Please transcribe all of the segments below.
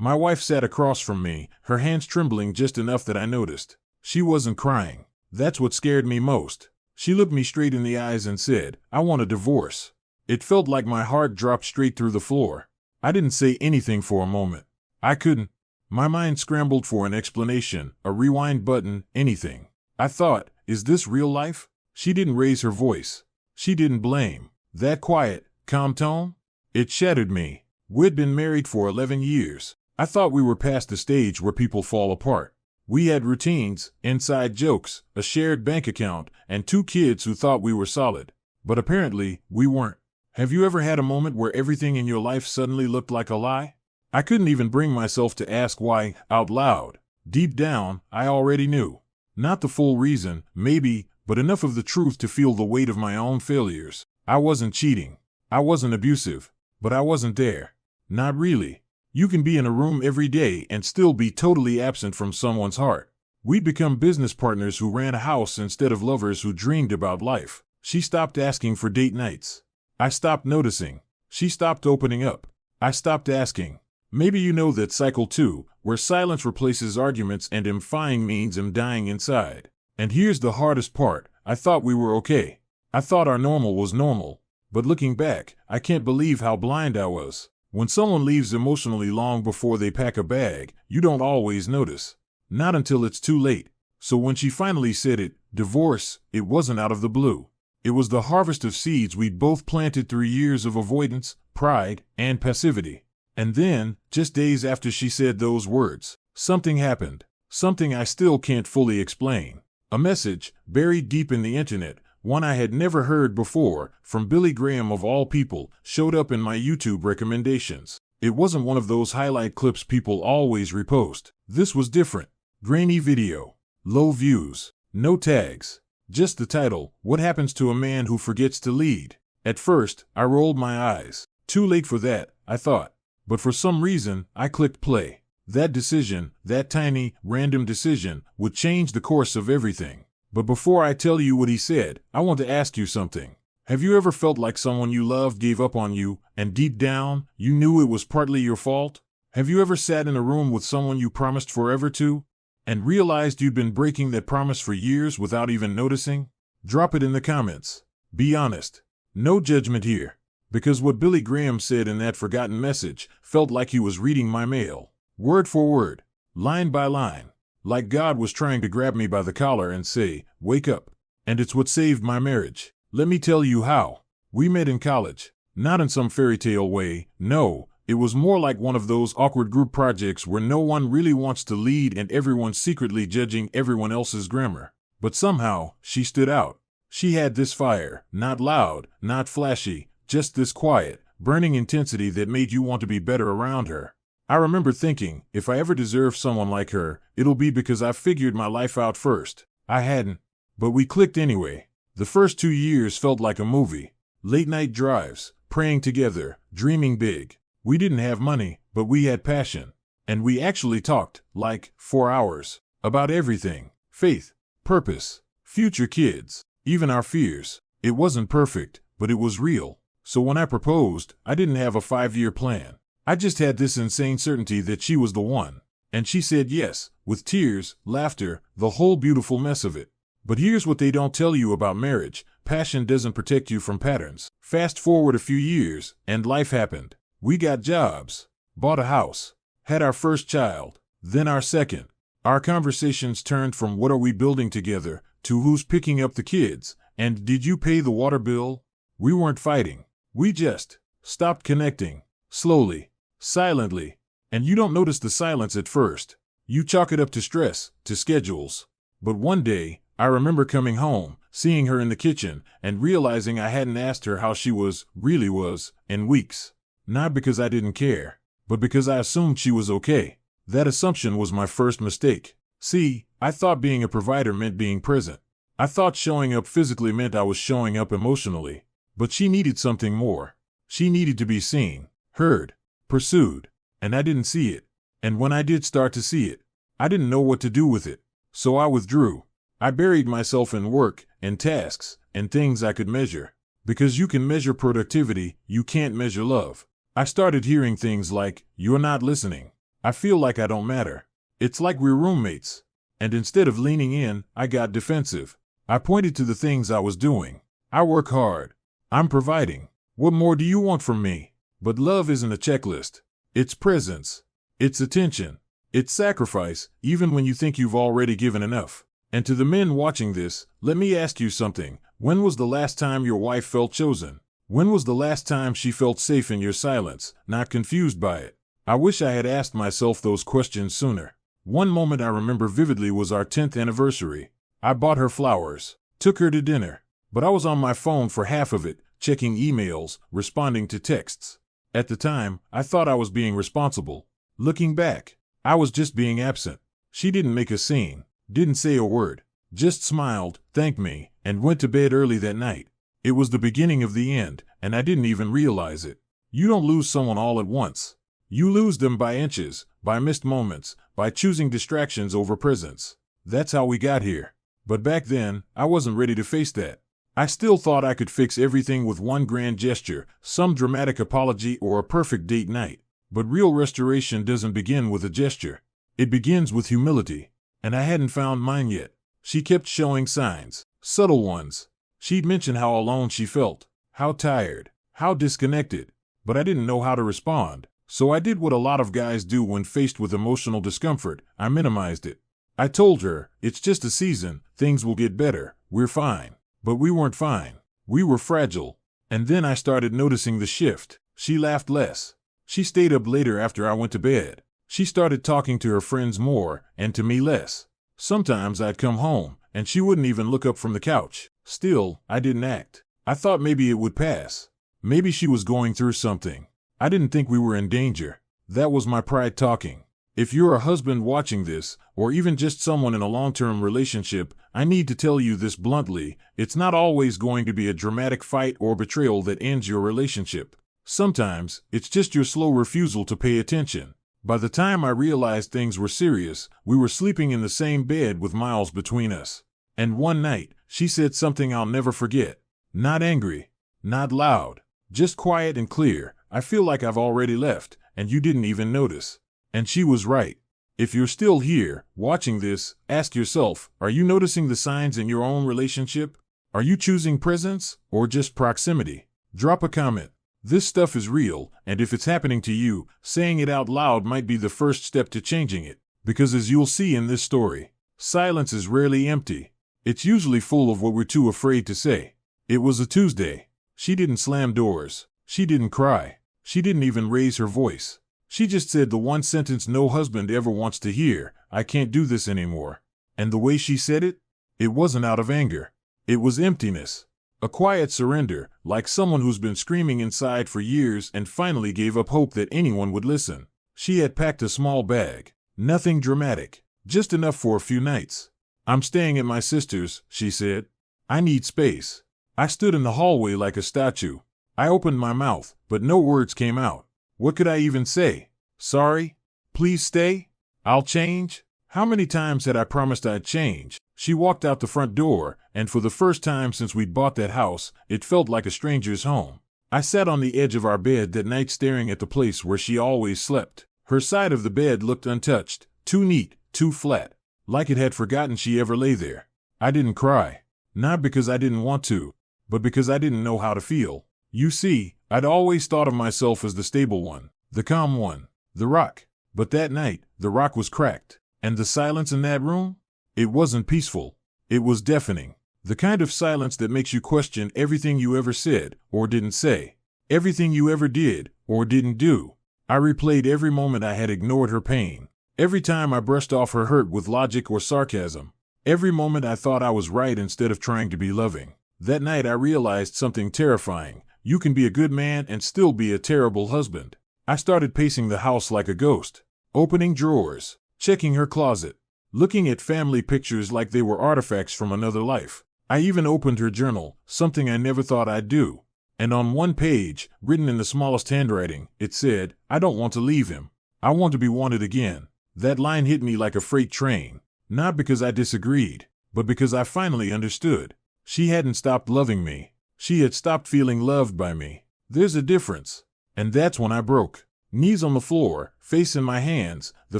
My wife sat across from me, her hands trembling just enough that I noticed. She wasn't crying. That's what scared me most. She looked me straight in the eyes and said, "I want a divorce." It felt like my heart dropped straight through the floor. I didn't say anything for a moment. I couldn't. My mind scrambled for an explanation, a rewind button, anything. I thought, is this real life? She didn't raise her voice. She didn't blame. That quiet, calm tone? It shattered me. We'd been married for 11 years. I thought we were past the stage where people fall apart. We had routines, inside jokes, a shared bank account, and 2 kids who thought we were solid. But apparently, we weren't. Have you ever had a moment where everything in your life suddenly looked like a lie? I couldn't even bring myself to ask why, out loud. Deep down, I already knew. Not the full reason, maybe, but enough of the truth to feel the weight of my own failures. I wasn't cheating. I wasn't abusive. But I wasn't there. Not really. You can be in a room every day and still be totally absent from someone's heart. We'd become business partners who ran a house instead of lovers who dreamed about life. She stopped asking for date nights. I stopped noticing. She stopped opening up. I stopped asking. Maybe you know that cycle too, where silence replaces arguments and fine means dying inside. And here's the hardest part. I thought we were okay. I thought our normal was normal. But looking back, I can't believe how blind I was. When someone leaves emotionally long before they pack a bag, you don't always notice. Not until it's too late. So when she finally said it, divorce, it wasn't out of the blue. It was the harvest of seeds we'd both planted through years of avoidance, pride, and passivity. And then, just days after she said those words, something happened. Something I still can't fully explain. A message, buried deep in the internet, one I had never heard before, from Billy Graham of all people, showed up in my YouTube recommendations. It wasn't one of those highlight clips people always repost. This was different. Grainy video. Low views. No tags. Just the title, What Happens to a Man Who Forgets to Lead? At first, I rolled my eyes. Too late for that, I thought. But for some reason, I clicked play. That decision, that tiny, random decision, would change the course of everything. But before I tell you what he said, I want to ask you something. Have you ever felt like someone you loved gave up on you, and deep down, you knew it was partly your fault? Have you ever sat in a room with someone you promised forever to, and realized you'd been breaking that promise for years without even noticing? Drop it in the comments. Be honest. No judgment here. Because what Billy Graham said in that forgotten message felt like he was reading my mail. Word for word. Line by line. Like God was trying to grab me by the collar and say, wake up. And it's what saved my marriage. Let me tell you how. We met in college. Not in some fairy tale way, no. It was more like one of those awkward group projects where no one really wants to lead and everyone's secretly judging everyone else's grammar. But somehow, she stood out. She had this fire, not loud, not flashy, just this quiet, burning intensity that made you want to be better around her. I remember thinking, if I ever deserve someone like her, it'll be because I figured my life out first. I hadn't. But we clicked anyway. The first 2 years felt like a movie. Late night drives, praying together, dreaming big. We didn't have money, but we had passion. And we actually talked, like, 4 hours, about everything. Faith, purpose, future kids, even our fears. It wasn't perfect, but it was real. So when I proposed, I didn't have a 5-year plan. I just had this insane certainty that she was the one. And she said yes, with tears, laughter, the whole beautiful mess of it. But here's what they don't tell you about marriage. Passion doesn't protect you from patterns. Fast forward a few years, and life happened. We got jobs, bought a house, had our first child, then our second. Our conversations turned from what are we building together to who's picking up the kids, and did you pay the water bill? We weren't fighting. We just stopped connecting, slowly, silently. And you don't notice the silence at first. You chalk it up to stress, to schedules. But one day, I remember coming home, seeing her in the kitchen, and realizing I hadn't asked her how she really was, in weeks. Not because I didn't care, but because I assumed she was okay. That assumption was my first mistake. See, I thought being a provider meant being present. I thought showing up physically meant I was showing up emotionally. But she needed something more. She needed to be seen, heard, pursued. And I didn't see it. And when I did start to see it, I didn't know what to do with it. So I withdrew. I buried myself in work, and tasks, and things I could measure. Because you can measure productivity, you can't measure love. I started hearing things like, you're not listening. I feel like I don't matter. It's like we're roommates. And instead of leaning in, I got defensive. I pointed to the things I was doing. I work hard. I'm providing. What more do you want from me? But love isn't a checklist. It's presence. It's attention. It's sacrifice, even when you think you've already given enough. And to the men watching this, let me ask you something. When was the last time your wife felt chosen? When was the last time she felt safe in your silence, not confused by it? I wish I had asked myself those questions sooner. One moment I remember vividly was our 10th anniversary. I bought her flowers, took her to dinner, but I was on my phone for half of it, checking emails, responding to texts. At the time, I thought I was being responsible. Looking back, I was just being absent. She didn't make a scene, didn't say a word, just smiled, thanked me, and went to bed early that night. It was the beginning of the end, and I didn't even realize it. You don't lose someone all at once. You lose them by inches, by missed moments, by choosing distractions over presence. That's how we got here. But back then, I wasn't ready to face that. I still thought I could fix everything with one grand gesture, some dramatic apology, or a perfect date night. But real restoration doesn't begin with a gesture. It begins with humility. And I hadn't found mine yet. She kept showing signs, subtle ones. She'd mention how alone she felt, how tired, how disconnected. But I didn't know how to respond. So I did what a lot of guys do when faced with emotional discomfort. I minimized it. I told her, it's just a season, things will get better, we're fine. But we weren't fine. We were fragile. And then I started noticing the shift. She laughed less. She stayed up later after I went to bed. She started talking to her friends more, and to me less. Sometimes I'd come home, and she wouldn't even look up from the couch. Still, I didn't act. I thought maybe it would pass. Maybe she was going through something. I didn't think we were in danger. That was my pride talking. If you're a husband watching this, or even just someone in a long-term relationship, I need to tell you this bluntly. It's not always going to be a dramatic fight or betrayal that ends your relationship. Sometimes, it's just your slow refusal to pay attention. By the time I realized things were serious, we were sleeping in the same bed with miles between us. And one night, she said something I'll never forget. Not angry, not loud, just quiet and clear. I feel like I've already left, and you didn't even notice. And she was right. If you're still here, watching this, ask yourself, are you noticing the signs in your own relationship? Are you choosing presence, or just proximity? Drop a comment. This stuff is real, and if it's happening to you, saying it out loud might be the first step to changing it. Because as you'll see in this story, silence is rarely empty. It's usually full of what we're too afraid to say. It was a Tuesday. She didn't slam doors. She didn't cry. She didn't even raise her voice. She just said the one sentence no husband ever wants to hear, I can't do this anymore. And the way she said it? It wasn't out of anger. It was emptiness. A quiet surrender, like someone who's been screaming inside for years and finally gave up hope that anyone would listen. She had packed a small bag. Nothing dramatic. Just enough for a few nights. I'm staying at my sister's, she said. I need space. I stood in the hallway like a statue. I opened my mouth, but no words came out. What could I even say? Sorry? Please stay? I'll change? How many times had I promised I'd change? She walked out the front door, and for the first time since we'd bought that house, it felt like a stranger's home. I sat on the edge of our bed that night staring at the place where she always slept. Her side of the bed looked untouched, too neat, too flat, like it had forgotten she ever lay there. I didn't cry. Not because I didn't want to, but because I didn't know how to feel. You see, I'd always thought of myself as the stable one, the calm one, the rock. But that night, the rock was cracked. And the silence in that room? It wasn't peaceful. It was deafening. The kind of silence that makes you question everything you ever said or didn't say. Everything you ever did or didn't do. I replayed every moment I had ignored her pain. Every time I brushed off her hurt with logic or sarcasm. Every moment I thought I was right instead of trying to be loving. That night I realized something terrifying. You can be a good man and still be a terrible husband. I started pacing the house like a ghost. Opening drawers. Checking her closet. Looking at family pictures like they were artifacts from another life. I even opened her journal, something I never thought I'd do. And on one page, written in the smallest handwriting, it said, I don't want to leave him. I want to be wanted again. That line hit me like a freight train. Not because I disagreed, but because I finally understood. She hadn't stopped loving me. She had stopped feeling loved by me. There's a difference. And that's when I broke. Knees on the floor, face in my hands, the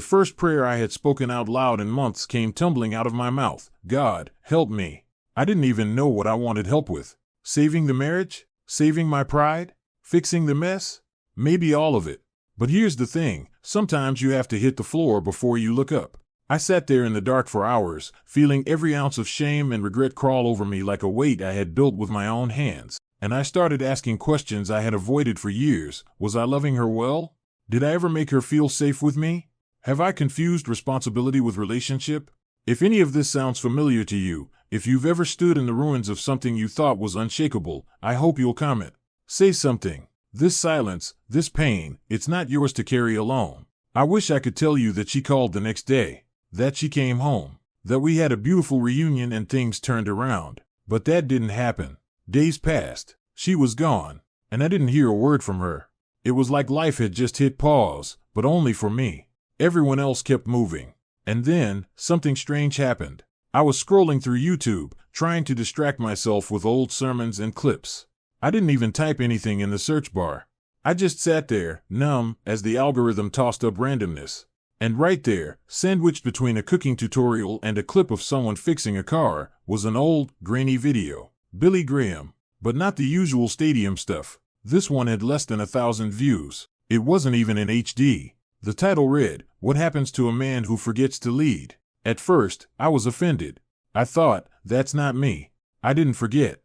first prayer I had spoken out loud in months came tumbling out of my mouth. God, help me. I didn't even know what I wanted help with. Saving the marriage? Saving my pride? Fixing the mess? Maybe all of it. But here's the thing, sometimes you have to hit the floor before you look up. I sat there in the dark for hours, feeling every ounce of shame and regret crawl over me like a weight I had built with my own hands. And I started asking questions I had avoided for years. Was I loving her well? Did I ever make her feel safe with me? Have I confused responsibility with relationship? If any of this sounds familiar to you, if you've ever stood in the ruins of something you thought was unshakable, I hope you'll comment. Say something. This silence, this pain, it's not yours to carry alone. I wish I could tell you that she called the next day, that she came home, that we had a beautiful reunion and things turned around. But that didn't happen. Days passed. She was gone, and I didn't hear a word from her. It was like life had just hit pause, but only for me. Everyone else kept moving. And then, something strange happened. I was scrolling through YouTube, trying to distract myself with old sermons and clips. I didn't even type anything in the search bar. I just sat there, numb, as the algorithm tossed up randomness. And right there, sandwiched between a cooking tutorial and a clip of someone fixing a car, was an old, grainy video. Billy Graham. But not the usual stadium stuff. This one had less than 1,000 views. It wasn't even in HD. The title read, "What Happens to a Man Who Forgets to Lead?" At first, I was offended. I thought, that's not me. I didn't forget.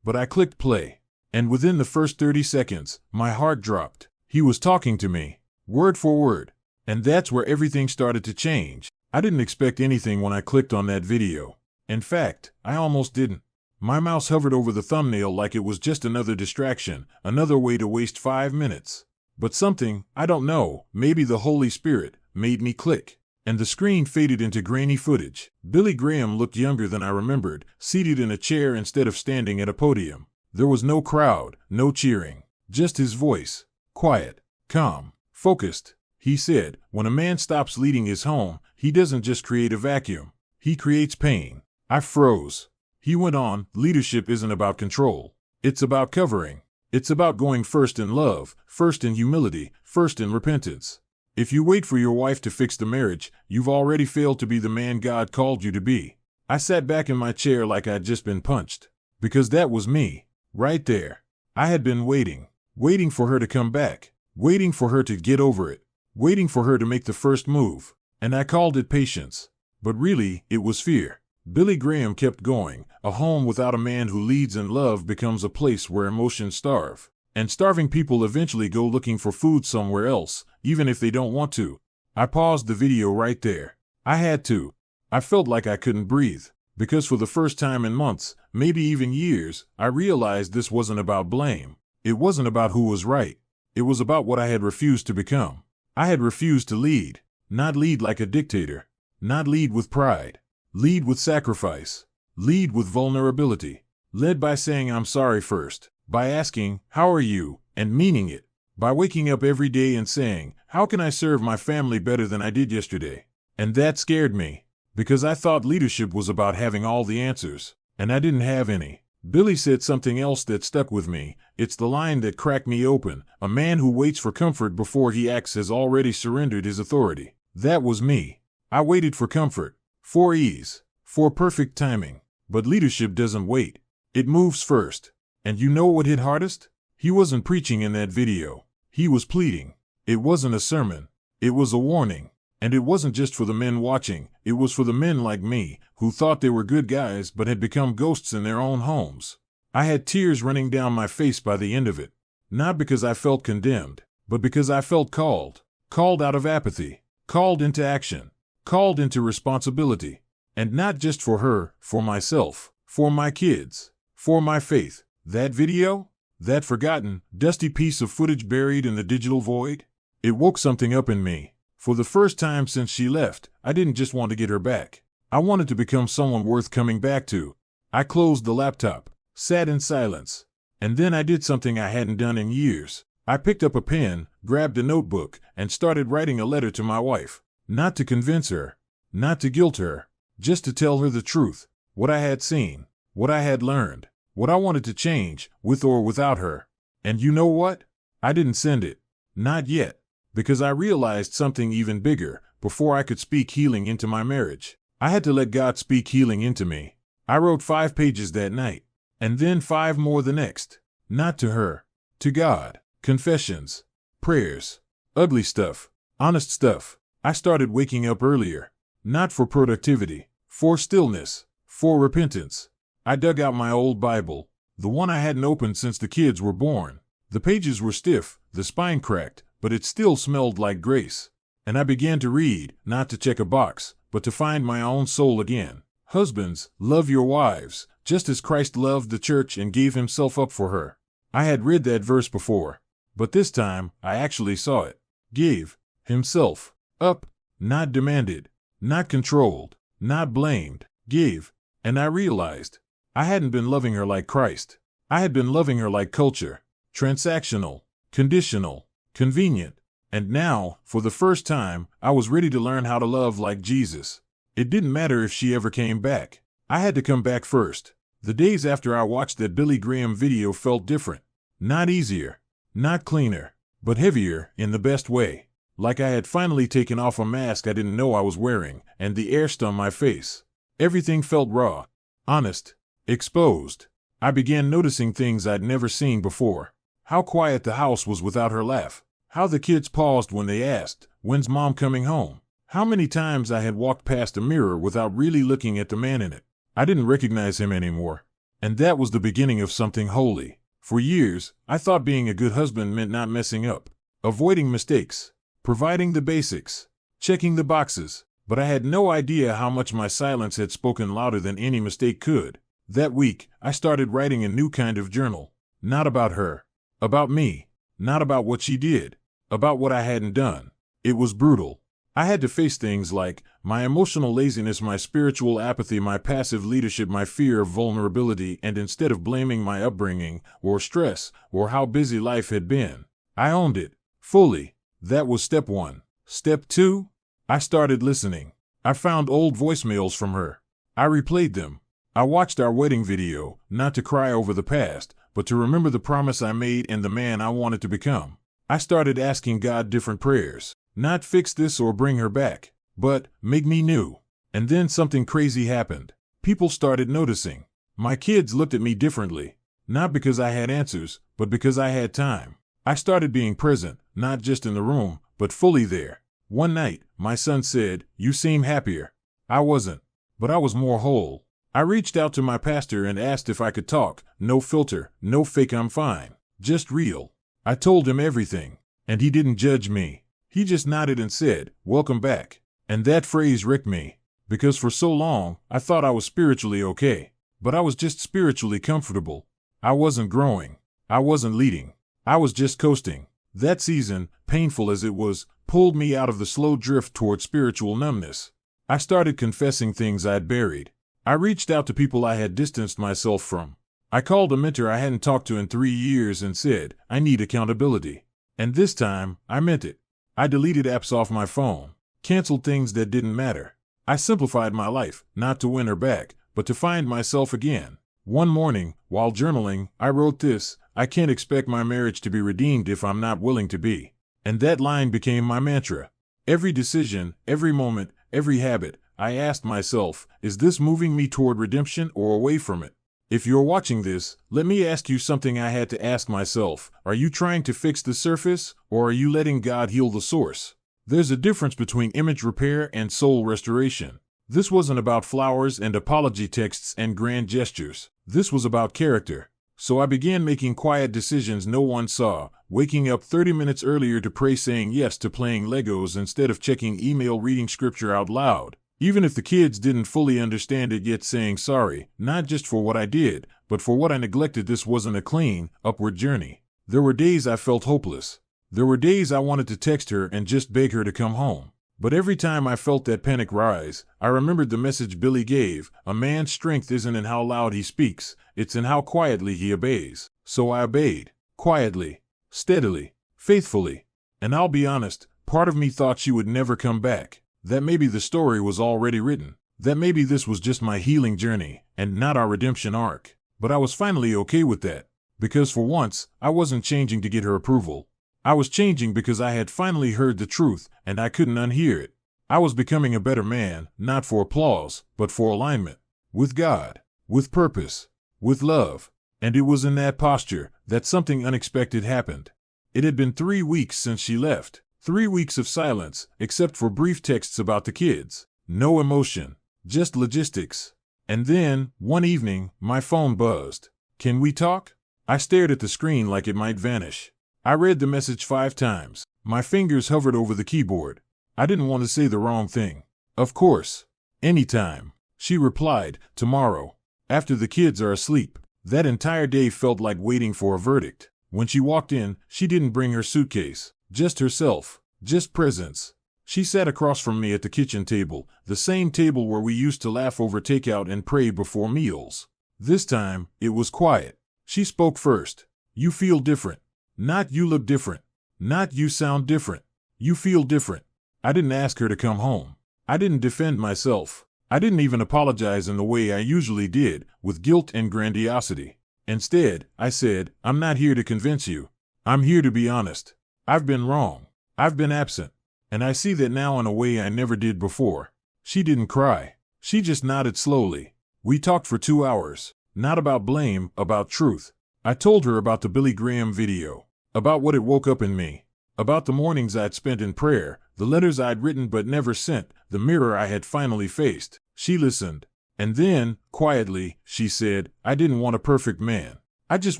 But I clicked play. And within the first 30 seconds, my heart dropped. He was talking to me, word for word. And that's where everything started to change. I didn't expect anything when I clicked on that video. In fact, I almost didn't. My mouse hovered over the thumbnail like it was just another distraction, another way to waste 5 minutes. But something, I don't know, maybe the Holy Spirit, made me click. And the screen faded into grainy footage. Billy Graham looked younger than I remembered, seated in a chair instead of standing at a podium. There was no crowd, no cheering, just his voice. Quiet, calm, focused. He said, when a man stops leading his home, he doesn't just create a vacuum. He creates pain. I froze. He went on, leadership isn't about control. It's about covering. It's about going first in love, first in humility, first in repentance. If you wait for your wife to fix the marriage, you've already failed to be the man God called you to be. I sat back in my chair like I'd just been punched. Because that was me. Right there. I had been waiting for her to come back, waiting for her to get over it, waiting for her to make the first move. And I called it patience. But really, it was fear. Billy Graham kept going. A home without a man who leads in love becomes a place where emotions starve. And starving people eventually go looking for food somewhere else, even if they don't want to. I paused the video right there. I had to. I felt like I couldn't breathe. Because for the first time in months, maybe even years, I realized this wasn't about blame. It wasn't about who was right. It was about what I had refused to become. I had refused to lead. Not lead like a dictator. Not lead with pride. Lead with sacrifice. Lead with vulnerability. Led by saying I'm sorry first. By asking, how are you, and meaning it. By waking up every day and saying, how can I serve my family better than I did yesterday? And that scared me. Because I thought leadership was about having all the answers. And I didn't have any. Billy said something else that stuck with me. It's the line that cracked me open. A man who waits for comfort before he acts has already surrendered his authority. That was me. I waited for comfort. For ease. For perfect timing. But leadership doesn't wait. It moves first. And you know what hit hardest? He wasn't preaching in that video. He was pleading. It wasn't a sermon. It was a warning. And it wasn't just for the men watching. It was for the men like me, who thought they were good guys but had become ghosts in their own homes. I had tears running down my face by the end of it. Not because I felt condemned, but because I felt called. Called out of apathy. Called into action. Called into responsibility. And not just for her, for myself, for my kids, for my faith. That video? That forgotten, dusty piece of footage buried in the digital void? It woke something up in me. For the first time since she left, I didn't just want to get her back. I wanted to become someone worth coming back to. I closed the laptop, sat in silence. And then I did something I hadn't done in years. I picked up a pen, grabbed a notebook, and started writing a letter to my wife. Not to convince her. Not to guilt her. Just to tell her the truth. What I had seen. What I had learned. What I wanted to change, with or without her. And you know what? I didn't send it. Not yet. Because I realized something even bigger. Before I could speak healing into my marriage, I had to let God speak healing into me. I wrote 5 pages that night, and then 5 more the next. Not to her, to God. Confessions, prayers, ugly stuff, honest stuff. I started waking up earlier, not for productivity, for stillness, for repentance. I dug out my old Bible, the one I hadn't opened since the kids were born. The pages were stiff, the spine cracked, but it still smelled like grace. And I began to read, not to check a box, but to find my own soul again. Husbands, love your wives, just as Christ loved the church and gave himself up for her. I had read that verse before, but this time I actually saw it. Gave himself up, not demanded, not controlled, not blamed, gave. And I realized I hadn't been loving her like Christ. I had been loving her like culture, transactional, conditional, convenient. And now, for the first time, I was ready to learn how to love like Jesus. It didn't matter if she ever came back. I had to come back first. The days after I watched that Billy Graham video felt different. Not easier, not cleaner, but heavier in the best way. Like I had finally taken off a mask I didn't know I was wearing, and the air stung my face. Everything felt raw, honest, exposed. I began noticing things I'd never seen before. How quiet the house was without her laugh. How the kids paused when they asked, "When's Mom coming home?" How many times I had walked past a mirror without really looking at the man in it. I didn't recognize him anymore. And that was the beginning of something holy. For years, I thought being a good husband meant not messing up, avoiding mistakes, providing the basics, checking the boxes. But I had no idea how much my silence had spoken louder than any mistake could. That week, I started writing a new kind of journal. Not about her. About me. Not about what she did. About what I hadn't done. It was brutal. I had to face things like my emotional laziness, my spiritual apathy, my passive leadership, my fear of vulnerability, and instead of blaming my upbringing, or stress, or how busy life had been, I owned it. Fully. That was step 1. Step 2? I started listening. I found old voicemails from her. I replayed them. I watched our wedding video, not to cry over the past, but to remember the promise I made and the man I wanted to become. I started asking God different prayers. Not fix this or bring her back, but make me new. And then something crazy happened. People started noticing. My kids looked at me differently. Not because I had answers, but because I had time. I started being present, not just in the room, but fully there. One night, my son said, "You seem happier." I wasn't, but I was more whole. I reached out to my pastor and asked if I could talk. No filter, no fake, I'm fine. Just real. I told him everything, and he didn't judge me. He just nodded and said, "Welcome back." And that phrase wrecked me, because for so long, I thought I was spiritually okay, but I was just spiritually comfortable. I wasn't growing. I wasn't leading. I was just coasting. That season, painful as it was, pulled me out of the slow drift toward spiritual numbness. I started confessing things I'd buried. I reached out to people I had distanced myself from. I called a mentor I hadn't talked to in 3 years and said, "I need accountability." And this time, I meant it. I deleted apps off my phone, canceled things that didn't matter. I simplified my life, not to win her back, but to find myself again. One morning, while journaling, I wrote this: "I can't expect my marriage to be redeemed if I'm not willing to be." And that line became my mantra. Every decision, every moment, every habit, I asked myself, is this moving me toward redemption or away from it? If you're watching this, let me ask you something I had to ask myself. Are you trying to fix the surface, or are you letting God heal the source? There's a difference between image repair and soul restoration. This wasn't about flowers and apology texts and grand gestures. This was about character. So I began making quiet decisions no one saw, waking up 30 minutes earlier to pray, saying yes to playing Legos instead of checking email, reading scripture out loud. Even if the kids didn't fully understand it yet, saying sorry, not just for what I did, but for what I neglected. This wasn't a clean, upward journey. There were days I felt hopeless. There were days I wanted to text her and just beg her to come home. But every time I felt that panic rise, I remembered the message Billy gave: a man's strength isn't in how loud he speaks, it's in how quietly he obeys. So I obeyed, quietly, steadily, faithfully. And I'll be honest, part of me thought she would never come back. That maybe the story was already written. That maybe this was just my healing journey, and not our redemption arc. But I was finally okay with that. Because for once, I wasn't changing to get her approval. I was changing because I had finally heard the truth, and I couldn't unhear it. I was becoming a better man, not for applause, but for alignment. With God. With purpose. With love. And it was in that posture that something unexpected happened. It had been 3 weeks since she left. 3 weeks of silence, except for brief texts about the kids. No emotion. Just logistics. And then, one evening, my phone buzzed. "Can we talk?" I stared at the screen like it might vanish. I read the message 5 times. My fingers hovered over the keyboard. I didn't want to say the wrong thing. "Of course. Anytime." She replied, "Tomorrow. After the kids are asleep." That entire day felt like waiting for a verdict. When she walked in, she didn't bring her suitcase. Just herself. Just presence. She sat across from me at the kitchen table, the same table where we used to laugh over takeout and pray before meals. This time, it was quiet. She spoke first. "You feel different." Not "you look different." Not "you sound different." "You feel different." I didn't ask her to come home. I didn't defend myself. I didn't even apologize in the way I usually did, with guilt and grandiosity. Instead, I said, "I'm not here to convince you. I'm here to be honest. I've been wrong. I've been absent. And I see that now in a way I never did before." She didn't cry. She just nodded slowly. We talked for 2 hours. Not about blame, about truth. I told her about the Billy Graham video. About what it woke up in me. About the mornings I'd spent in prayer, the letters I'd written but never sent, the mirror I had finally faced. She listened. And then, quietly, she said, "I didn't want a perfect man. I just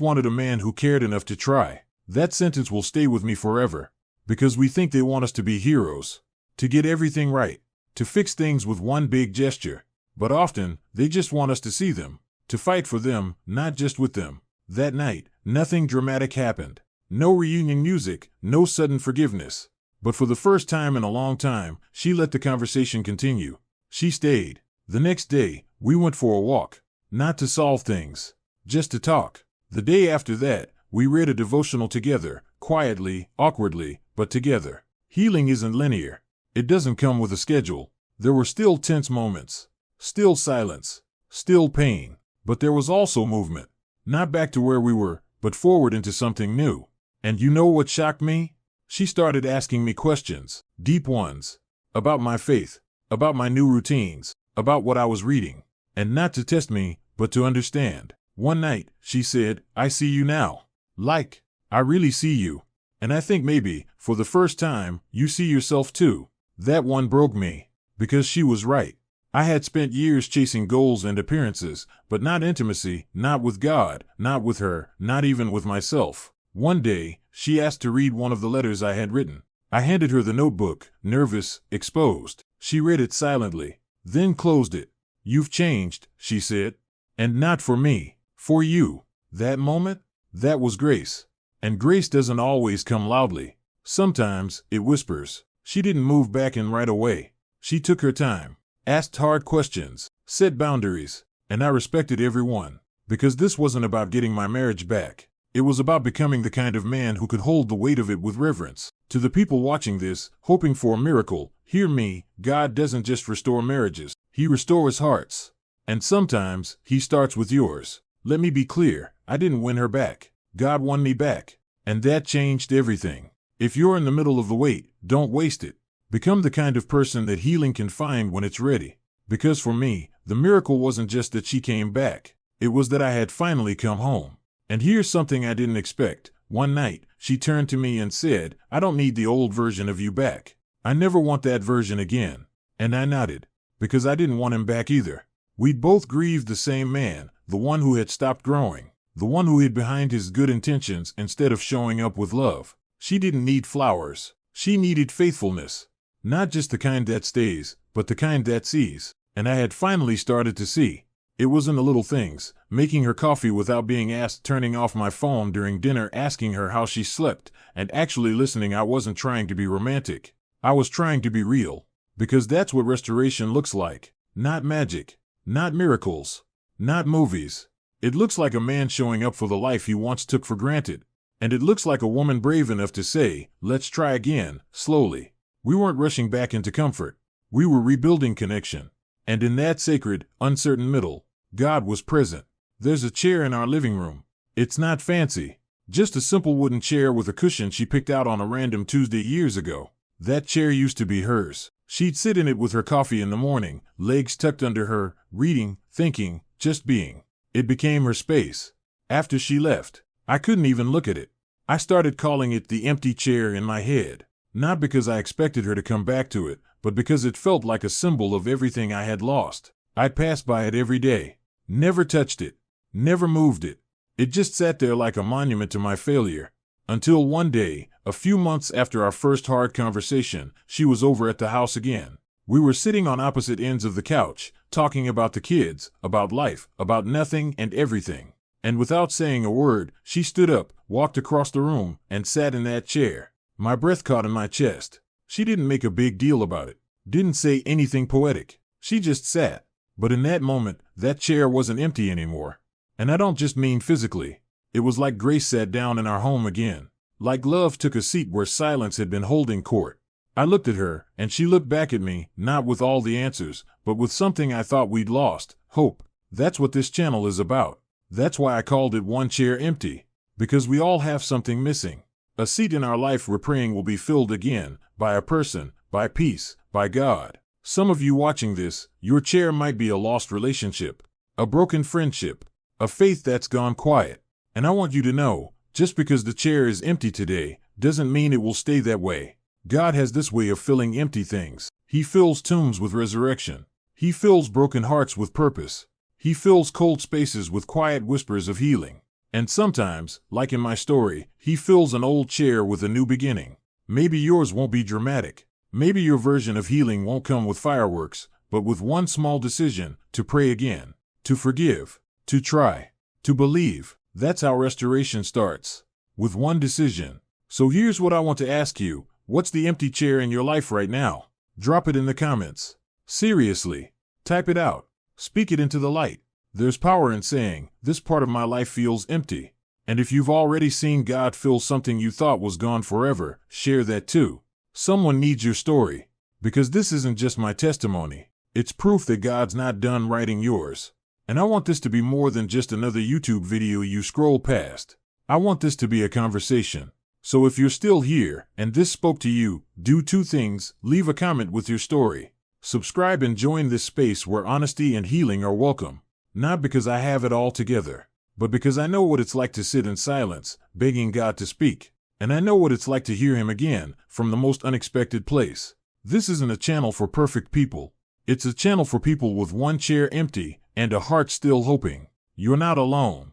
wanted a man who cared enough to try." That sentence will stay with me forever. Because we think they want us to be heroes. To get everything right. To fix things with one big gesture. But often, they just want us to see them. To fight for them, not just with them. That night, nothing dramatic happened. No reunion music, no sudden forgiveness. But for the first time in a long time, she let the conversation continue. She stayed. The next day, we went for a walk. Not to solve things. Just to talk. The day after that, we read a devotional together, quietly, awkwardly, but together. Healing isn't linear. It doesn't come with a schedule. There were still tense moments. Still silence. Still pain. But there was also movement. Not back to where we were, but forward into something new. And you know what shocked me? She started asking me questions, deep ones. About my faith. About my new routines. About what I was reading. And not to test me, but to understand. One night, she said, "I see you now. Like, I really see you. And I think maybe, for the first time, you see yourself too." That one broke me. Because she was right. I had spent years chasing goals and appearances, but not intimacy, not with God, not with her, not even with myself. One day, she asked to read one of the letters I had written. I handed her the notebook, nervous, exposed. She read it silently, then closed it. "You've changed," she said. "And not for me, for you." That moment? That was grace. And grace doesn't always come loudly. Sometimes, it whispers. She didn't move back in right away. She took her time. Asked hard questions, set boundaries, and I respected every one. Because this wasn't about getting my marriage back. It was about becoming the kind of man who could hold the weight of it with reverence. To the people watching this, hoping for a miracle, hear me, God doesn't just restore marriages, He restores hearts. And sometimes, He starts with yours. Let me be clear, I didn't win her back. God won me back. And that changed everything. If you're in the middle of the wait, don't waste it. Become the kind of person that healing can find when it's ready. Because for me, the miracle wasn't just that she came back. It was that I had finally come home. And here's something I didn't expect. One night, she turned to me and said, "I don't need the old version of you back. I never want that version again." And I nodded. Because I didn't want him back either. We'd both grieved the same man, the one who had stopped growing. The one who hid behind his good intentions instead of showing up with love. She didn't need flowers. She needed faithfulness. Not just the kind that stays, but the kind that sees. And I had finally started to see. It was in the little things, making her coffee without being asked, turning off my phone during dinner, asking her how she slept, and actually listening. I wasn't trying to be romantic. I was trying to be real. Because that's what restoration looks like. Not magic. Not miracles. Not movies. It looks like a man showing up for the life he once took for granted. And it looks like a woman brave enough to say, "Let's try again," slowly. We weren't rushing back into comfort. We were rebuilding connection. And in that sacred, uncertain middle, God was present. There's a chair in our living room. It's not fancy, Just a simple wooden chair with a cushion she picked out on a random Tuesday years ago. That chair used to be hers. She'd sit in it with her coffee in the morning, legs tucked under her, reading, thinking, just being. It became her space. After she left, I couldn't even look at it. I started calling it the empty chair in my head. Not because I expected her to come back to it, but because it felt like a symbol of everything I had lost. I'd pass by it every day. Never touched it. Never moved it. It just sat there like a monument to my failure. Until one day, a few months after our first hard conversation, she was over at the house again. We were sitting on opposite ends of the couch, talking about the kids, about life, about nothing and everything. And without saying a word, she stood up, walked across the room, and sat in that chair. My breath caught in my chest. She didn't make a big deal about it. Didn't say anything poetic. She just sat. But in that moment, that chair wasn't empty anymore. And I don't just mean physically. It was like Grace sat down in our home again. Like love took a seat where silence had been holding court. I looked at her, and she looked back at me, not with all the answers, but with something I thought we'd lost: hope. That's what this channel is about. That's why I called it One Chair Empty. Because we all have something missing. A seat in our life we're praying will be filled again, by a person, by peace, by God. Some of you watching this, your chair might be a lost relationship, a broken friendship, a faith that's gone quiet. And I want you to know, just because the chair is empty today, doesn't mean it will stay that way. God has this way of filling empty things. He fills tombs with resurrection. He fills broken hearts with purpose. He fills cold spaces with quiet whispers of healing. And sometimes, like in my story, he fills an old chair with a new beginning. Maybe yours won't be dramatic. Maybe your version of healing won't come with fireworks, but with one small decision: to pray again, to forgive, to try, to believe. That's how restoration starts. With one decision. So here's what I want to ask you. What's the empty chair in your life right now? Drop it in the comments. Seriously. Type it out. Speak it into the light. There's power in saying, this part of my life feels empty. And if you've already seen God fill something you thought was gone forever, share that too. Someone needs your story. Because this isn't just my testimony. It's proof that God's not done writing yours. And I want this to be more than just another YouTube video you scroll past. I want this to be a conversation. So if you're still here, and this spoke to you, do two things: leave a comment with your story. Subscribe and join this space where honesty and healing are welcome. Not because I have it all together, but because I know what it's like to sit in silence, begging God to speak. And I know what it's like to hear him again, from the most unexpected place. This isn't a channel for perfect people. It's a channel for people with one chair empty, and a heart still hoping. You're not alone.